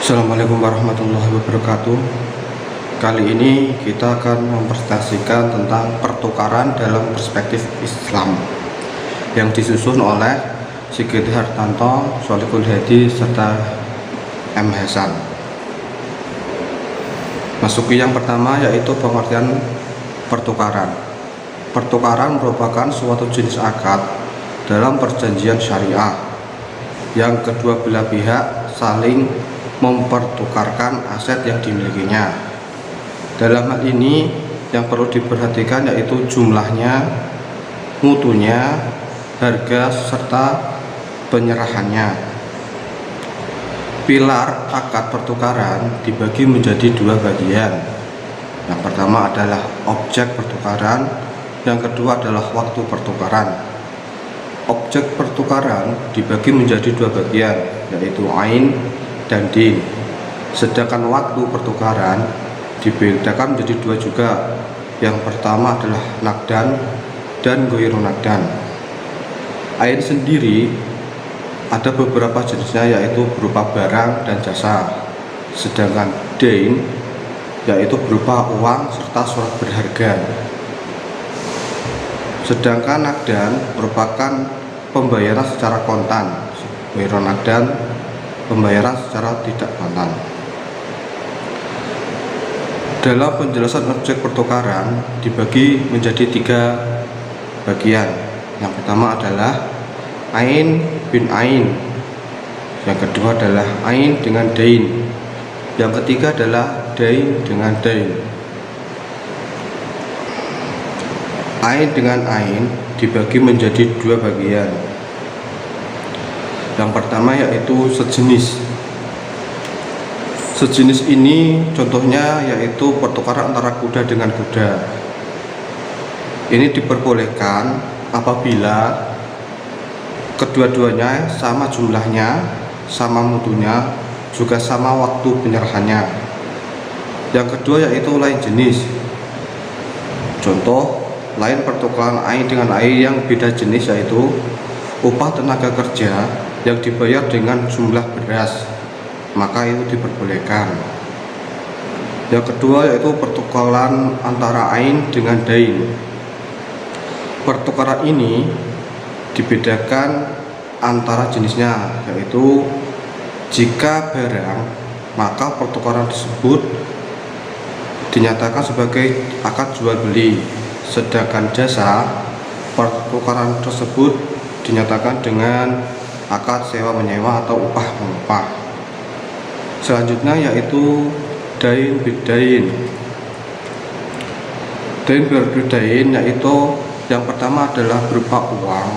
Assalamualaikum warahmatullahi wabarakatuh. Kali ini kita akan mempresentasikan tentang pertukaran dalam perspektif Islam yang disusun oleh Sigit Hartanto, Sholiqul Hadi, serta M. Hasan. Masuki yang pertama yaitu pengertian pertukaran. Pertukaran merupakan suatu jenis akad dalam perjanjian syariah yang kedua belah pihak saling mempertukarkan aset yang dimilikinya. Dalam hal ini yang perlu diperhatikan yaitu jumlahnya, mutunya, harga, serta penyerahannya. Pilar akad pertukaran dibagi menjadi dua bagian. Yang pertama adalah objek pertukaran, yang kedua adalah waktu pertukaran. Objek pertukaran dibagi menjadi dua bagian, yaitu ain dan din. Sedangkan waktu pertukaran dibedakan menjadi dua juga. Yang pertama adalah nakdan dan ghairu nakdan. Ain sendiri ada beberapa jenisnya, yaitu berupa barang dan jasa. Sedangkan dain yaitu berupa uang serta surat berharga. Sedangkan nakdan merupakan pembayaran secara kontan. Ghairu nakdan pembayaran secara tidak kontan. Dalam penjelasan objek pertukaran dibagi menjadi tiga bagian. Yang pertama adalah ain bin ain, yang kedua adalah ain dengan dain, yang ketiga adalah dain dengan dain. Ain dengan ain dibagi menjadi dua bagian. Yang pertama yaitu sejenis. Sejenis ini contohnya yaitu pertukaran antara kuda dengan kuda. Ini diperbolehkan apabila kedua-duanya sama jumlahnya, sama mutunya, juga sama waktu penyerahannya. Yang kedua yaitu lain jenis. Contoh lain pertukaran ain dengan ain yang beda jenis yaitu upah tenaga kerja yang dibayar dengan jumlah beras, maka itu diperbolehkan. Yang kedua yaitu pertukaran antara ain dengan dain. Pertukaran ini dibedakan antara jenisnya, yaitu jika barang, maka pertukaran tersebut dinyatakan sebagai akad jual beli. Sedangkan jasa, pertukaran tersebut dinyatakan dengan akad sewa menyewa atau upah mengupah. Selanjutnya yaitu dain bidain. Dain berbidain yaitu yang pertama adalah berupa uang,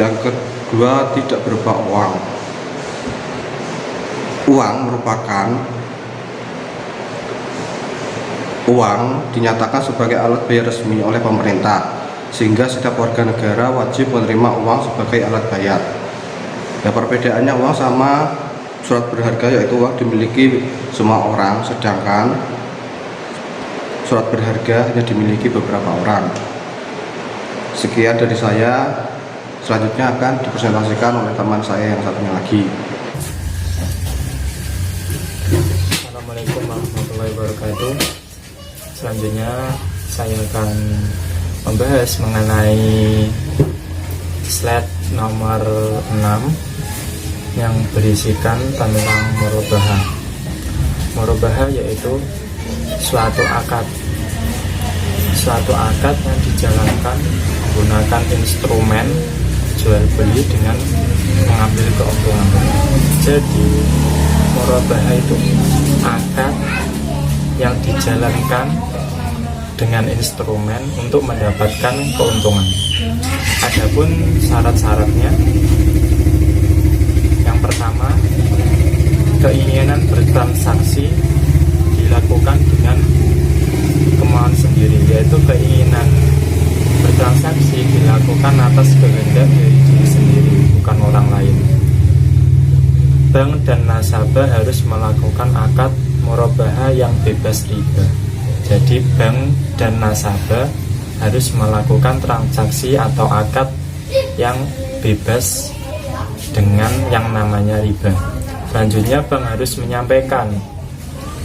yang kedua tidak berupa uang. Uang dinyatakan sebagai alat bayar resmi oleh pemerintah, sehingga setiap warga negara wajib menerima uang sebagai alat bayar. Ya, perbedaannya uang sama surat berharga yaitu uang dimiliki semua orang, sedangkan surat berharga hanya dimiliki beberapa orang. Sekian dari saya, selanjutnya akan dipresentasikan oleh teman saya yang satunya lagi. Assalamualaikum warahmatullahi wabarakatuh. Selanjutnya saya akan membahas mengenai slide nomor 6 yang berisikan tentang murabahah. Murabahah yaitu suatu akad yang dijalankan menggunakan instrumen jual beli dengan mengambil keuntungan. Jadi murabahah itu akad yang dijalankan dengan instrumen untuk mendapatkan keuntungan. Adapun syarat-syaratnya, yang pertama, keinginan bertransaksi dilakukan dengan kemauan sendiri, yaitu keinginan bertransaksi dilakukan atas kehendak dari diri sendiri, bukan orang lain. Bank dan nasabah harus melakukan akad murabahah yang bebas riba. Jadi bank dan nasabah harus melakukan transaksi atau akad yang bebas dengan yang namanya riba. Selanjutnya bank harus menyampaikan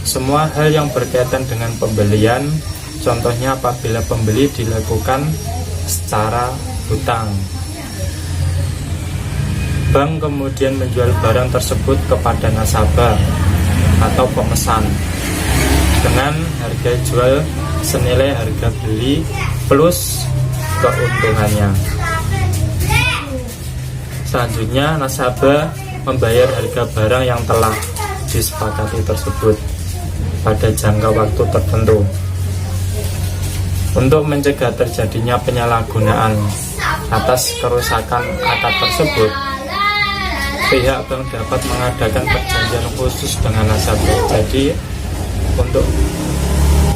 semua hal yang berkaitan dengan pembelian. Contohnya apabila pembeli dilakukan secara hutang. Bank kemudian menjual barang tersebut kepada nasabah atau pemesan dengan harga jual senilai harga beli plus keuntungannya. Selanjutnya nasabah membayar harga barang yang telah disepakati tersebut pada jangka waktu tertentu. Untuk mencegah terjadinya penyalahgunaan atas kerusakan akad tersebut, pihak bank dapat mengadakan perjanjian khusus dengan nasabah. Jadi untuk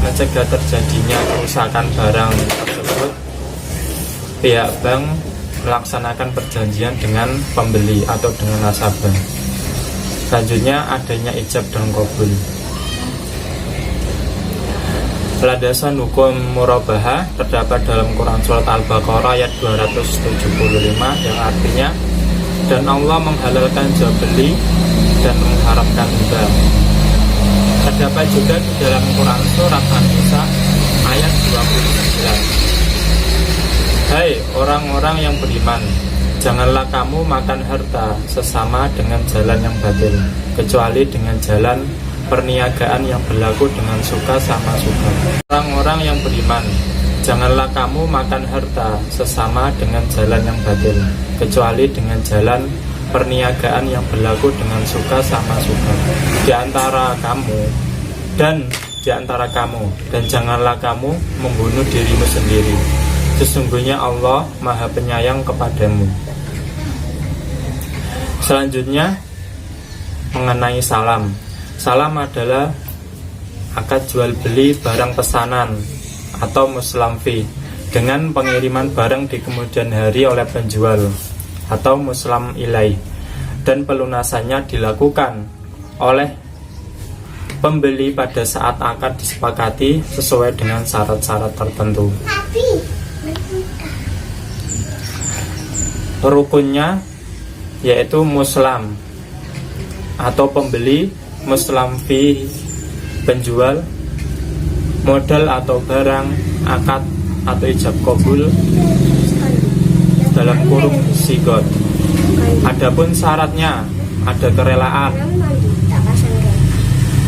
mencegah terjadinya kerusakan barang tersebut, pihak bank melaksanakan perjanjian dengan pembeli atau dengan nasabah. Selanjutnya adanya ijab dan qabul. Landasan hukum murabahah terdapat dalam Quran Surat Al-Baqarah ayat 275 yang artinya, dan Allah menghalalkan jual beli dan mengharamkan riba. Terdapat juga di dalam Quran Surat An-Nisa ayat 29. Hai orang-orang yang beriman, janganlah kamu makan harta sesama dengan jalan yang batil, kecuali dengan jalan perniagaan yang berlaku dengan suka sama suka. Orang-orang yang beriman, janganlah kamu makan harta sesama dengan jalan yang batil, kecuali dengan jalan perniagaan yang berlaku dengan suka sama suka di antara kamu, dan janganlah kamu membunuh dirimu sendiri. Sesungguhnya Allah Maha Penyayang kepadamu. Selanjutnya mengenai salam. Salam adalah akad jual beli barang pesanan atau muslam fee dengan pengiriman barang di kemudian hari oleh penjual atau muslam ilaih, dan pelunasannya dilakukan oleh pembeli pada saat akad disepakati sesuai dengan syarat-syarat tertentu. Rukunnya yaitu muslam atau pembeli, muslam fee penjual, modal atau barang, akad atau ijab kabul dalam kurung sigot. Adapun syaratnya ada kerelaan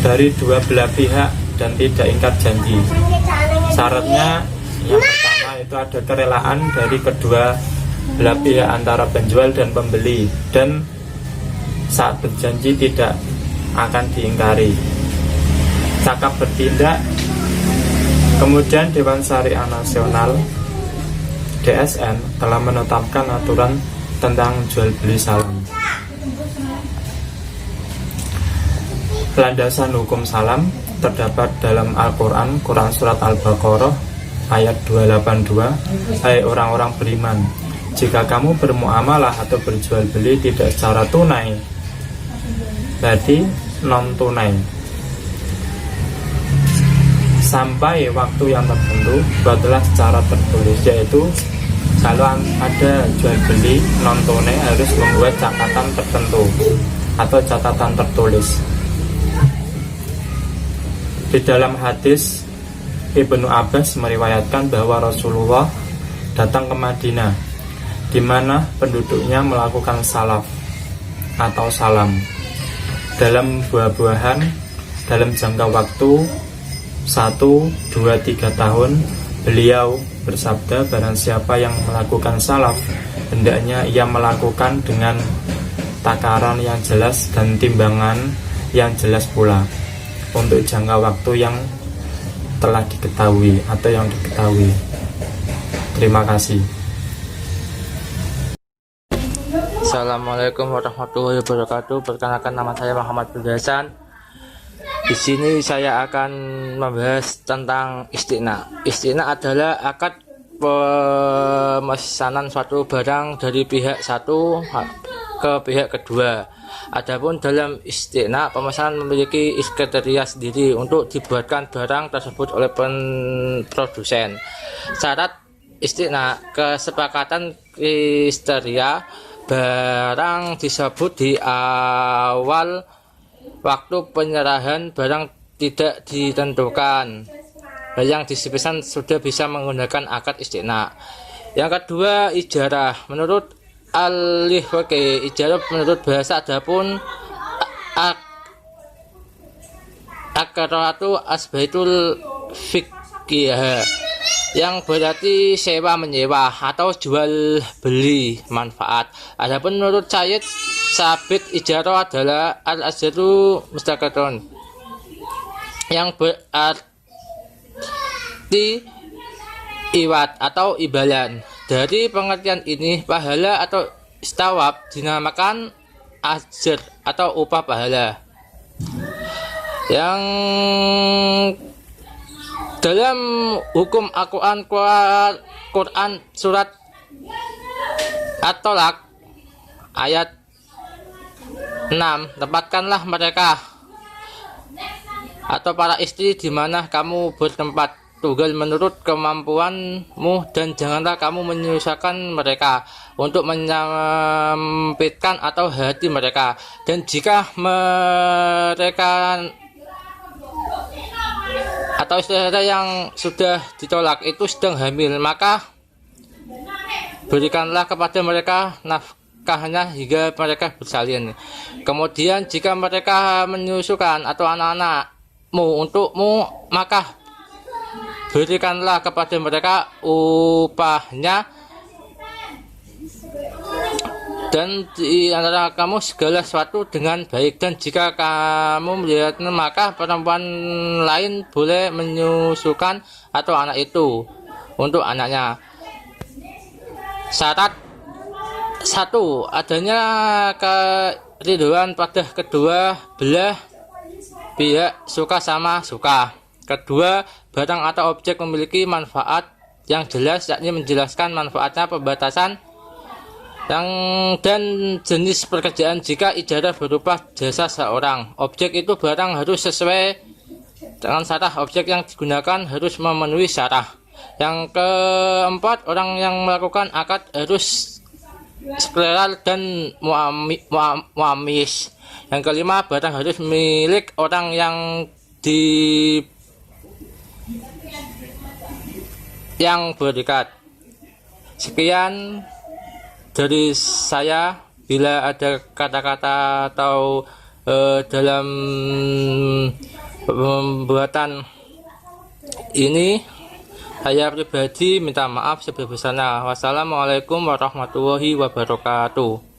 dari dua belah pihak dan tidak ingkar janji. Syaratnya yang pertama itu ada kerelaan dari kedua belah pihak antara penjual dan pembeli, dan saat berjanji tidak akan diingkari, cakap bertindak. Kemudian Dewan Syariah Nasional DSN telah menetapkan aturan tentang jual beli salam. Landasan hukum salam terdapat dalam Al-Quran, Quran Surat Al-Baqarah ayat 282. Hai orang-orang beriman, jika kamu bermuamalah atau berjual beli tidak secara tunai, berarti non tunai, sampai waktu yang tertentu, buatlah secara tertulis. Yaitu kalau ada jual beli non tunai harus membuat catatan tertentu atau catatan tertulis. Di dalam hadis, Ibnu Abbas meriwayatkan bahwa Rasulullah datang ke Madinah, di mana penduduknya melakukan salaf atau salam dalam buah-buahan dalam jangka waktu 1, 2, 3 tahun. Beliau bersabda, barang siapa yang melakukan salaf, hendaknya ia melakukan dengan takaran yang jelas dan timbangan yang jelas pula untuk jangka waktu yang telah diketahui atau yang diketahui. Terima kasih. Assalamualaikum warahmatullahi wabarakatuh. Perkenalkan, nama saya Muhammad Budi. Di sini saya akan membahas tentang istiqna. Istiqna adalah akad pemesanan suatu barang dari pihak satu ke pihak kedua. Adapun dalam istiqna, pemesanan memiliki kriteria sendiri untuk dibuatkan barang tersebut oleh produsen. Syarat istiqna, kesepakatan kriteria barang disebut di awal waktu penyerahan barang tidak ditentukan. Yang disebutkan sudah bisa menggunakan akad istiqna. Yang kedua, ijarah. Menurut alih fikih, ijarah menurut bahasa adapun akratu asbaitul fikih, yang berarti sewa menyewa atau jual beli manfaat. Adapun menurut Sayyid Sabit, ijarah adalah al-ajru mustaqatun, yang berarti iwat atau imbalan. Dari pengertian ini, pahala atau istawab dinamakan ajar atau upah pahala. Yang dalam hukum Quran surat At-Tolak ayat 6, tempatkanlah mereka atau para istri di mana kamu bertempat tunggal menurut kemampuanmu, dan janganlah kamu menyusahkan mereka untuk menyempitkan atau hati mereka. Dan jika mereka atau istri yang sudah ditolak itu sedang hamil, maka berikanlah kepada mereka nafkahnya hingga mereka bersalin. Kemudian jika mereka menyusukan atau anak-anakmu untukmu, maka berikanlah kepada mereka upahnya, dan di antara kamu segala sesuatu dengan baik. Dan jika kamu melihatnya, maka perempuan lain boleh menyusukan atau anak itu untuk anaknya. Syarat 1, adanya keriduan pada kedua belah pihak, suka sama suka. Kedua, barang atau objek memiliki manfaat yang jelas, yakni menjelaskan manfaatnya, pembatasan dan jenis pekerjaan. Jika ijarah berupa jasa seorang, objek itu barang harus sesuai dengan syarah. Objek yang digunakan harus memenuhi syarah. Yang keempat, orang yang melakukan akad harus sekleral dan muamis. Yang kelima, barang harus milik orang yang berikat. Sekian dari saya. Bila ada kata-kata atau dalam pembuatan ini, saya pribadi minta maaf sebesar-besarnya. Wassalamualaikum warahmatullahi wabarakatuh.